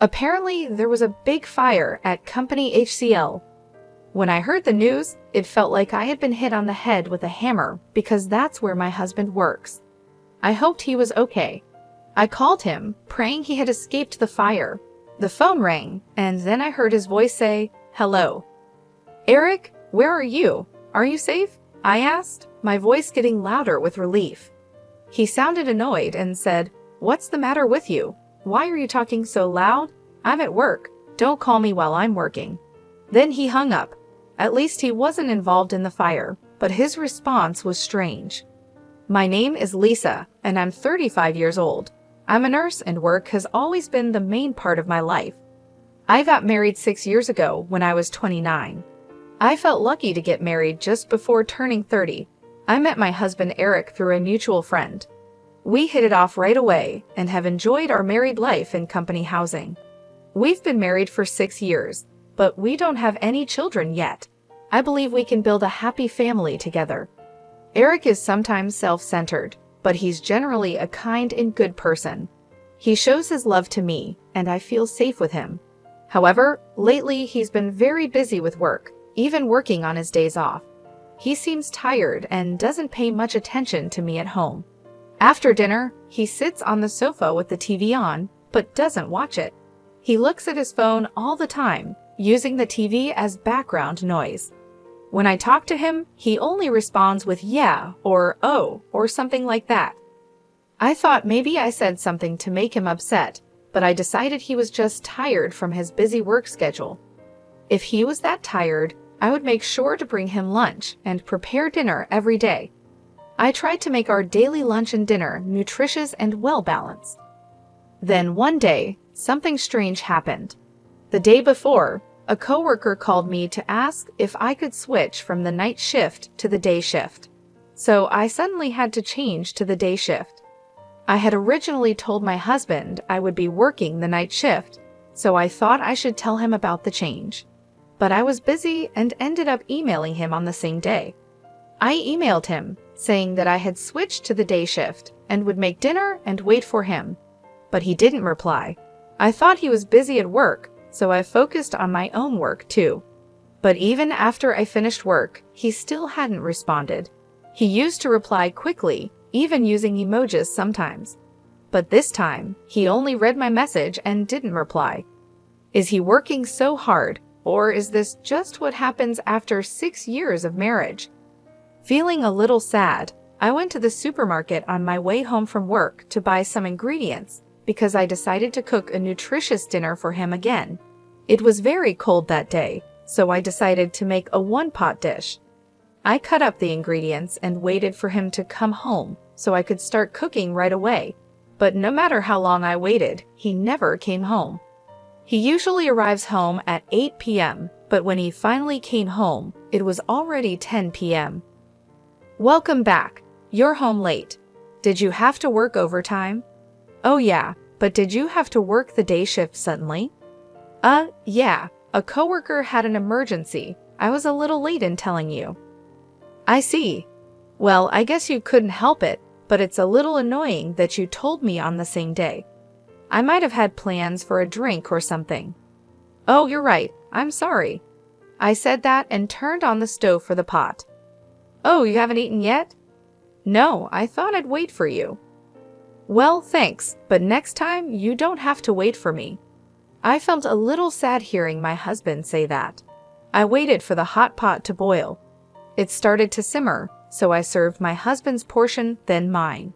Apparently, there was a big fire at Company HCL. When I heard the news, it felt like I had been hit on the head with a hammer because that's where my husband works. I hoped he was okay. I called him, praying he had escaped the fire. The phone rang, and then I heard his voice say, "Hello. Eric, where are you? Are you safe?" I asked, my voice getting louder with relief. He sounded annoyed and said, "What's the matter with you? Why are you talking so loud? I'm at work. Don't call me while I'm working." Then he hung up. At least he wasn't involved in the fire, but his response was strange. "My name is Lisa, and I'm 35 years old. I'm a nurse and work has always been the main part of my life. I got married 6 years ago when I was 29. I felt lucky to get married just before turning 30. I met my husband Eric through a mutual friend. We hit it off right away and have enjoyed our married life in company housing. We've been married for 6 years, but we don't have any children yet. I believe we can build a happy family together." Eric is sometimes self-centered, but he's generally a kind and good person. He shows his love to me, and I feel safe with him. However, lately he's been very busy with work, even working on his days off. He seems tired and doesn't pay much attention to me at home. After dinner, he sits on the sofa with the TV on, but doesn't watch it. He looks at his phone all the time, using the TV as background noise. When I talk to him, he only responds with "yeah" or "oh" or something like that. I thought maybe I said something to make him upset, but I decided he was just tired from his busy work schedule. If he was that tired, I would make sure to bring him lunch and prepare dinner every day. I tried to make our daily lunch and dinner nutritious and well-balanced. Then one day, something strange happened. The day before, a coworker called me to ask if I could switch from the night shift to the day shift. So I suddenly had to change to the day shift. I had originally told my husband I would be working the night shift, so I thought I should tell him about the change. But I was busy and ended up emailing him on the same day. I emailed him, saying that I had switched to the day shift and would make dinner and wait for him. But he didn't reply. I thought he was busy at work, so I focused on my own work too. But even after I finished work, he still hadn't responded. He used to reply quickly, even using emojis sometimes. But this time, he only read my message and didn't reply. Is he working so hard, or is this just what happens after 6 years of marriage? Feeling a little sad, I went to the supermarket on my way home from work to buy some ingredients because I decided to cook a nutritious dinner for him again. It was very cold that day, so I decided to make a one-pot dish. I cut up the ingredients and waited for him to come home so I could start cooking right away. But no matter how long I waited, he never came home. He usually arrives home at 8 p.m., but when he finally came home, it was already 10 p.m. "Welcome back. You're home late. Did you have to work overtime?" "Oh yeah, but did you have to work the day shift suddenly?" Yeah. A coworker had an emergency. I was a little late in telling you." "I see. Well, I guess you couldn't help it, but it's a little annoying that you told me on the same day. I might have had plans for a drink or something." "Oh, you're right. I'm sorry." I said that and turned on the stove for the pot. "Oh, you haven't eaten yet?" "No, I thought I'd wait for you." "Well, thanks, but next time you don't have to wait for me." I felt a little sad hearing my husband say that. I waited for the hot pot to boil. It started to simmer, so I served my husband's portion, then mine.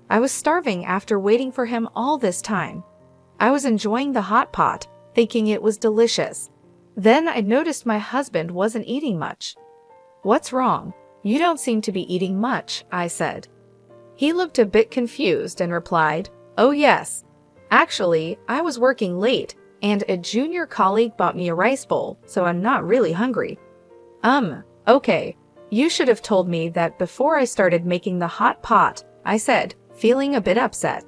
I was starving after waiting for him all this time. I was enjoying the hot pot, thinking it was delicious. Then I noticed my husband wasn't eating much. "What's wrong? You don't seem to be eating much," I said. He looked a bit confused and replied, "Oh yes. Actually, I was working late, and a junior colleague bought me a rice bowl, so I'm not really hungry." Okay. You should have told me that before I started making the hot pot," I said, feeling a bit upset.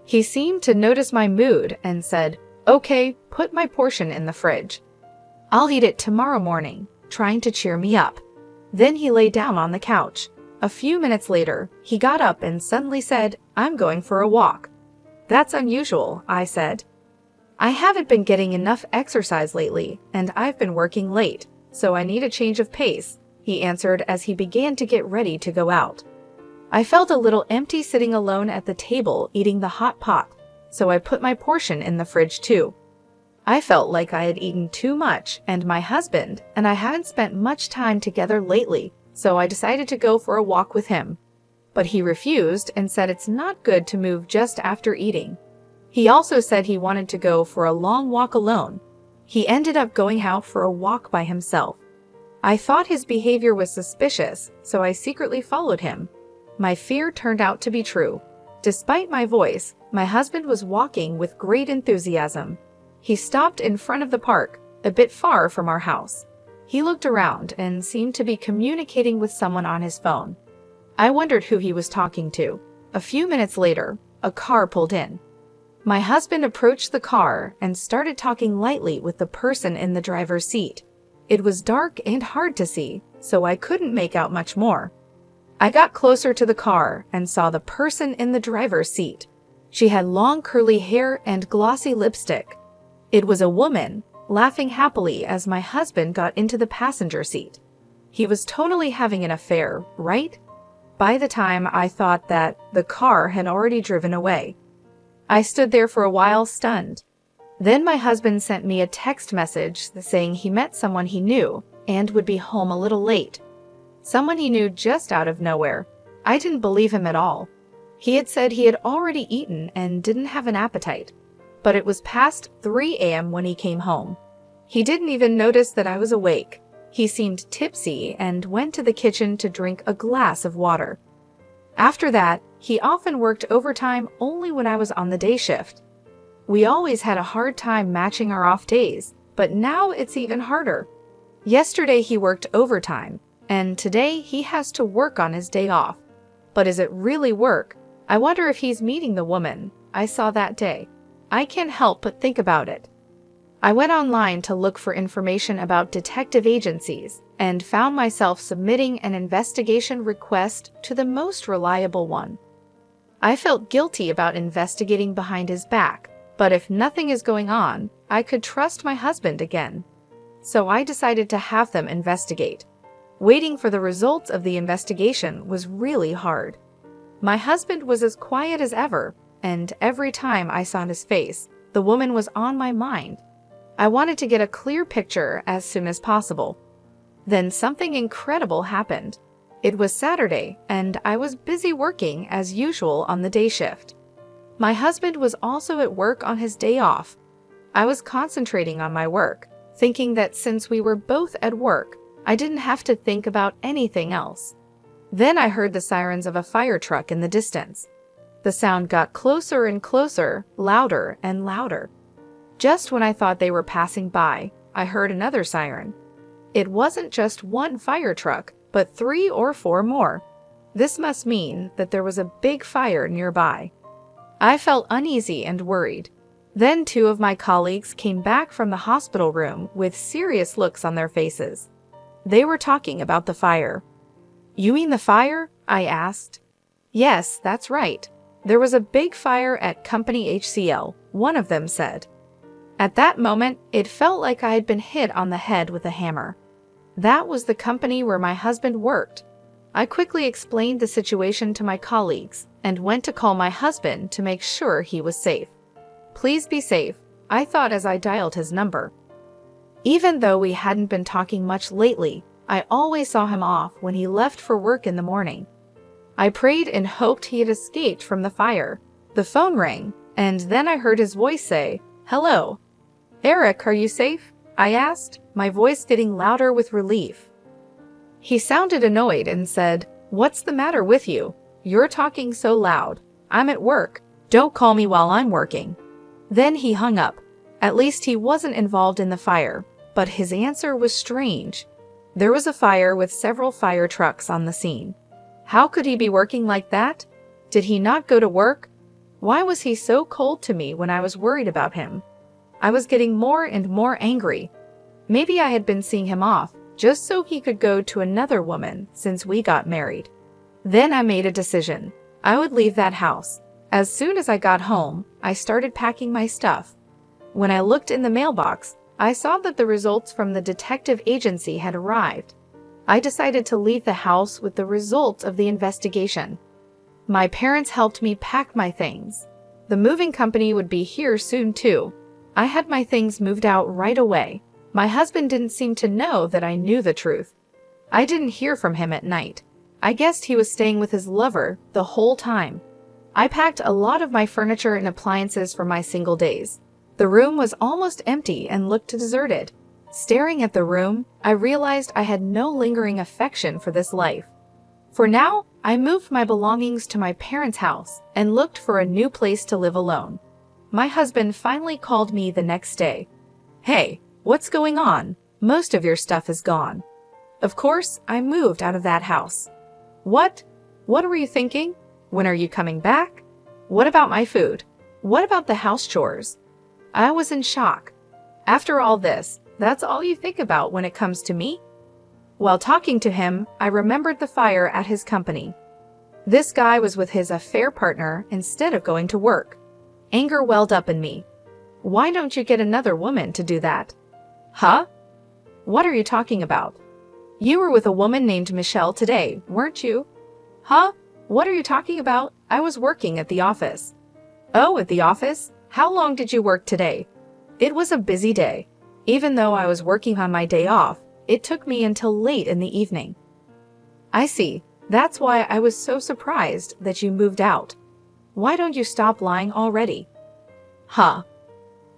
He seemed to notice my mood and said, "Okay, put my portion in the fridge. I'll eat it tomorrow morning," trying to cheer me up. Then he lay down on the couch. A few minutes later, he got up and suddenly said, "I'm going for a walk." "That's unusual," I said. I haven't been getting enough exercise lately, and I've been working late, so I need a change of pace, he answered as he began to get ready to go out. I felt a little empty sitting alone at the table eating the hot pot, so I put my portion in the fridge too. I felt like I had eaten too much, and my husband and I hadn't spent much time together lately, so I decided to go for a walk with him. But he refused and said it's not good to move just after eating. He also said he wanted to go for a long walk alone. He ended up going out for a walk by himself. I thought his behavior was suspicious, so I secretly followed him. My fear turned out to be true. Despite my voice, my husband was walking with great enthusiasm. He stopped in front of the park, a bit far from our house. He looked around and seemed to be communicating with someone on his phone. I wondered who he was talking to. A few minutes later, a car pulled in. My husband approached the car and started talking lightly with the person in the driver's seat. It was dark and hard to see, so I couldn't make out much more. I got closer to the car and saw the person in the driver's seat. She had long curly hair and glossy lipstick. It was a woman, laughing happily as my husband got into the passenger seat. He was totally having an affair, right? By the time I thought that, the car had already driven away. I stood there for a while stunned. Then my husband sent me a text message saying he met someone he knew and would be home a little late. Someone he knew just out of nowhere. I didn't believe him at all. He had said he had already eaten and didn't have an appetite. But it was past 3 a.m. when he came home. He didn't even notice that I was awake. He seemed tipsy and went to the kitchen to drink a glass of water. After that, he often worked overtime only when I was on the day shift. We always had a hard time matching our off days, but now it's even harder. Yesterday he worked overtime, and today he has to work on his day off. But is it really work? I wonder if he's meeting the woman I saw that day. I can't help but think about it. I went online to look for information about detective agencies and found myself submitting an investigation request to the most reliable one. I felt guilty about investigating behind his back, but if nothing is going on, I could trust my husband again. So I decided to have them investigate. Waiting for the results of the investigation was really hard. My husband was as quiet as ever, and every time I saw his face, the woman was on my mind. I wanted to get a clear picture as soon as possible. Then something incredible happened. It was Saturday, and I was busy working as usual on the day shift. My husband was also at work on his day off. I was concentrating on my work, thinking that since we were both at work, I didn't have to think about anything else. Then I heard the sirens of a fire truck in the distance. The sound got closer and closer, louder and louder. Just when I thought they were passing by, I heard another siren. It wasn't just one fire truck, but 3 or 4 more. This must mean that there was a big fire nearby. I felt uneasy and worried. Then 2 of my colleagues came back from the hospital room with serious looks on their faces. They were talking about the fire. "You mean the fire?" I asked. "Yes, that's right. There was a big fire at Company HCL," one of them said. At that moment, it felt like I had been hit on the head with a hammer. That was the company where my husband worked. I quickly explained the situation to my colleagues and went to call my husband to make sure he was safe. "Please be safe," I thought as I dialed his number. Even though we hadn't been talking much lately, I always saw him off when he left for work in the morning. I prayed and hoped he had escaped from the fire. The phone rang, and then I heard his voice say, "Hello. Eric, are you safe?" I asked, my voice getting louder with relief. He sounded annoyed and said, "What's the matter with you? You're talking so loud. I'm at work. Don't call me while I'm working." Then he hung up. At least he wasn't involved in the fire, but his answer was strange. There was a fire with several fire trucks on the scene. How could he be working like that? Did he not go to work? Why was he so cold to me when I was worried about him? I was getting more and more angry. Maybe I had been seeing him off, just so he could go to another woman since we got married. Then I made a decision. I would leave that house. As soon as I got home, I started packing my stuff. When I looked in the mailbox, I saw that the results from the detective agency had arrived. I decided to leave the house with the results of the investigation. My parents helped me pack my things. The moving company would be here soon too. I had my things moved out right away. My husband didn't seem to know that I knew the truth. I didn't hear from him at night. I guessed he was staying with his lover the whole time. I packed a lot of my furniture and appliances for my single days. The room was almost empty and looked deserted. Staring at the room, I realized I had no lingering affection for this life. For now, I moved my belongings to my parents' house and looked for a new place to live alone. My husband finally called me the next day. "Hey, what's going on? Most of your stuff is gone." Of course, I moved out of that house. What? What were you thinking? When are you coming back? What about my food? What about the house chores? I was in shock. After all this, that's all you think about when it comes to me? While talking to him, I remembered the fire at his company. This guy was with his affair partner instead of going to work. Anger welled up in me. Why don't you get another woman to do that? Huh? What are you talking about? You were with a woman named Michelle today, weren't you? Huh? What are you talking about? I was working at the office. Oh, at the office? How long did you work today? It was a busy day. Even though I was working on my day off, it took me until late in the evening. I see. That's why I was so surprised that you moved out. Why don't you stop lying already? Huh?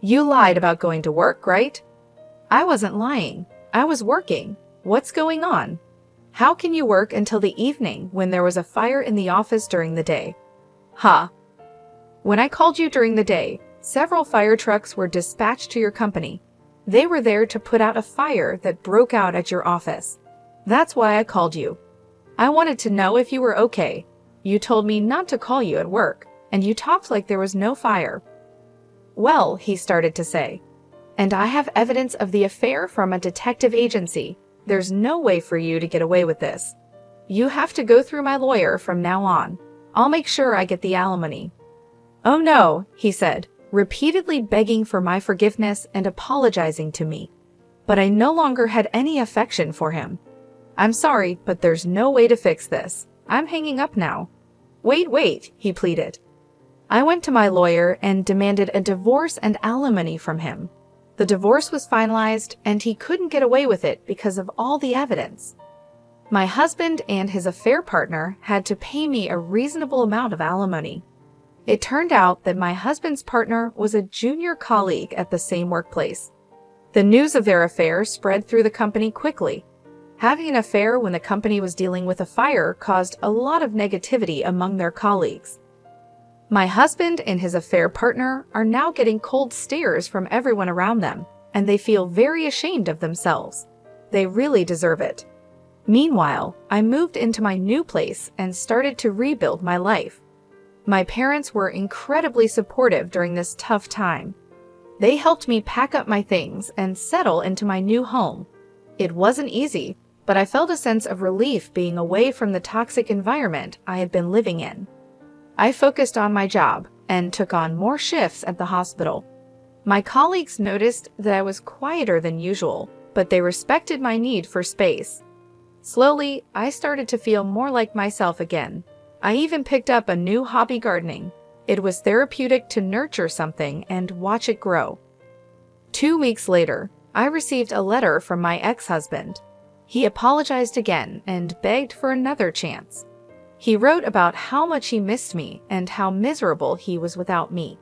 You lied about going to work, right? I wasn't lying. I was working. What's going on? How can you work until the evening when there was a fire in the office during the day? Huh? When I called you during the day, several fire trucks were dispatched to your company. They were there to put out a fire that broke out at your office. That's why I called you. I wanted to know if you were okay. You told me not to call you at work, and you talked like there was no fire. Well, he started to say. And I have evidence of the affair from a detective agency. There's no way for you to get away with this. You have to go through my lawyer from now on. I'll make sure I get the alimony. Oh no, he said, repeatedly begging for my forgiveness and apologizing to me. But I no longer had any affection for him. I'm sorry, but there's no way to fix this. I'm hanging up now. Wait, he pleaded. I went to my lawyer and demanded a divorce and alimony from him. The divorce was finalized, and he couldn't get away with it because of all the evidence. My husband and his affair partner had to pay me a reasonable amount of alimony. It turned out that my husband's partner was a junior colleague at the same workplace. The news of their affair spread through the company quickly. Having an affair when the company was dealing with a fire caused a lot of negativity among their colleagues. My husband and his affair partner are now getting cold stares from everyone around them, and they feel very ashamed of themselves. They really deserve it. Meanwhile, I moved into my new place and started to rebuild my life. My parents were incredibly supportive during this tough time. They helped me pack up my things and settle into my new home. It wasn't easy, but I felt a sense of relief being away from the toxic environment I had been living in. I focused on my job and took on more shifts at the hospital. My colleagues noticed that I was quieter than usual, but they respected my need for space. Slowly, I started to feel more like myself again. I even picked up a new hobby, gardening. It was therapeutic to nurture something and watch it grow. 2 weeks later, I received a letter from my ex-husband. He apologized again and begged for another chance. He wrote about how much he missed me and how miserable he was without me.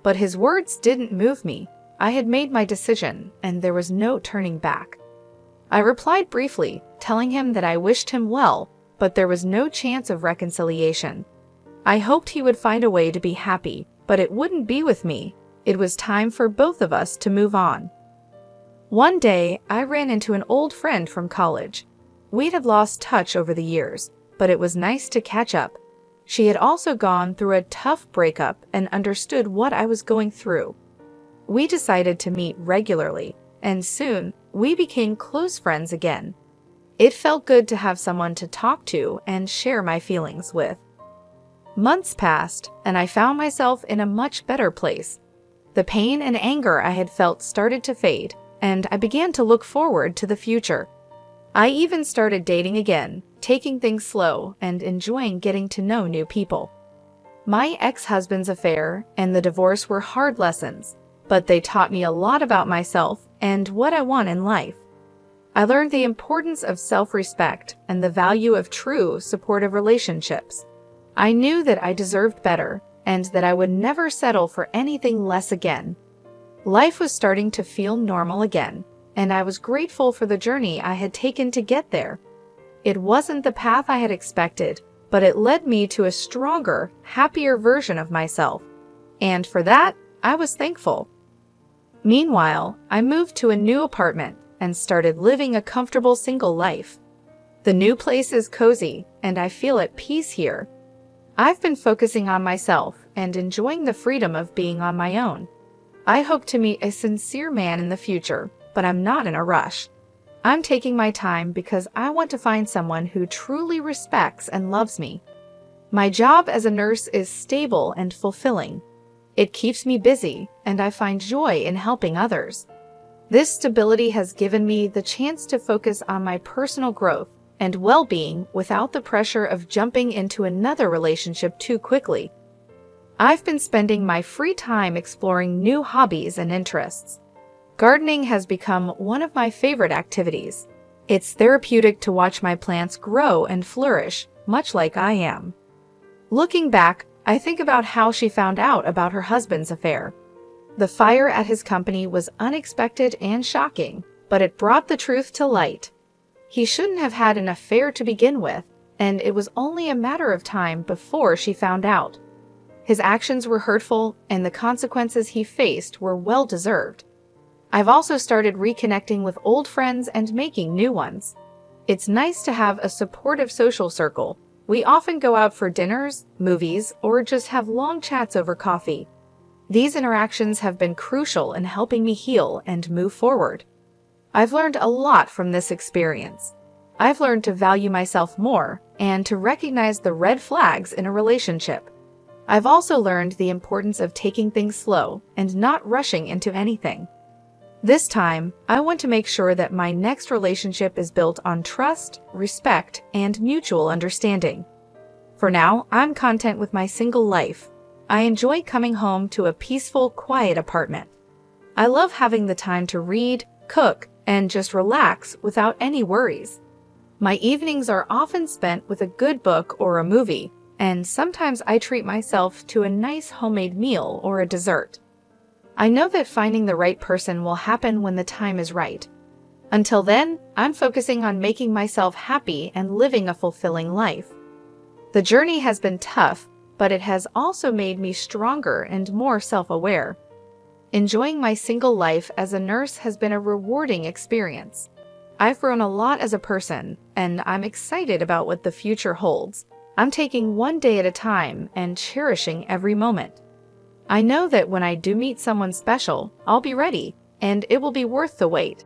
But his words didn't move me. I had made my decision, and there was no turning back. I replied briefly, telling him that I wished him well, but there was no chance of reconciliation. I hoped he would find a way to be happy, but it wouldn't be with me. It was time for both of us to move on. One day, I ran into an old friend from college. We had lost touch over the years, but it was nice to catch up. She had also gone through a tough breakup and understood what I was going through. We decided to meet regularly, and soon we became close friends again. It felt good to have someone to talk to and share my feelings with. Months passed, and I found myself in a much better place. The pain and anger I had felt started to fade, and I began to look forward to the future. I even started dating again, taking things slow and enjoying getting to know new people. My ex-husband's affair and the divorce were hard lessons, but they taught me a lot about myself and what I want in life. I learned the importance of self-respect and the value of true, supportive relationships. I knew that I deserved better and that I would never settle for anything less again. Life was starting to feel normal again, and I was grateful for the journey I had taken to get there. It wasn't the path I had expected, but it led me to a stronger, happier version of myself. And for that, I was thankful. Meanwhile, I moved to a new apartment and started living a comfortable single life. The new place is cozy, and I feel at peace here. I've been focusing on myself and enjoying the freedom of being on my own. I hope to meet a sincere man in the future, but I'm not in a rush. I'm taking my time because I want to find someone who truly respects and loves me. My job as a nurse is stable and fulfilling. It keeps me busy, and I find joy in helping others. This stability has given me the chance to focus on my personal growth and well-being without the pressure of jumping into another relationship too quickly. I've been spending my free time exploring new hobbies and interests. Gardening has become one of my favorite activities. It's therapeutic to watch my plants grow and flourish, much like I am. Looking back, I think about how she found out about her husband's affair. The fire at his company was unexpected and shocking, but it brought the truth to light. He shouldn't have had an affair to begin with, and it was only a matter of time before she found out. His actions were hurtful, and the consequences he faced were well-deserved. I've also started reconnecting with old friends and making new ones. It's nice to have a supportive social circle. We often go out for dinners, movies, or just have long chats over coffee. These interactions have been crucial in helping me heal and move forward. I've learned a lot from this experience. I've learned to value myself more and to recognize the red flags in a relationship. I've also learned the importance of taking things slow and not rushing into anything. This time, I want to make sure that my next relationship is built on trust, respect, and mutual understanding. For now, I'm content with my single life. I enjoy coming home to a peaceful, quiet apartment. I love having the time to read, cook, and just relax without any worries. My evenings are often spent with a good book or a movie, and sometimes I treat myself to a nice homemade meal or a dessert. I know that finding the right person will happen when the time is right. Until then, I'm focusing on making myself happy and living a fulfilling life. The journey has been tough, but it has also made me stronger and more self-aware. Enjoying my single life as a nurse has been a rewarding experience. I've grown a lot as a person, and I'm excited about what the future holds. I'm taking one day at a time and cherishing every moment. I know that when I do meet someone special, I'll be ready, and it will be worth the wait.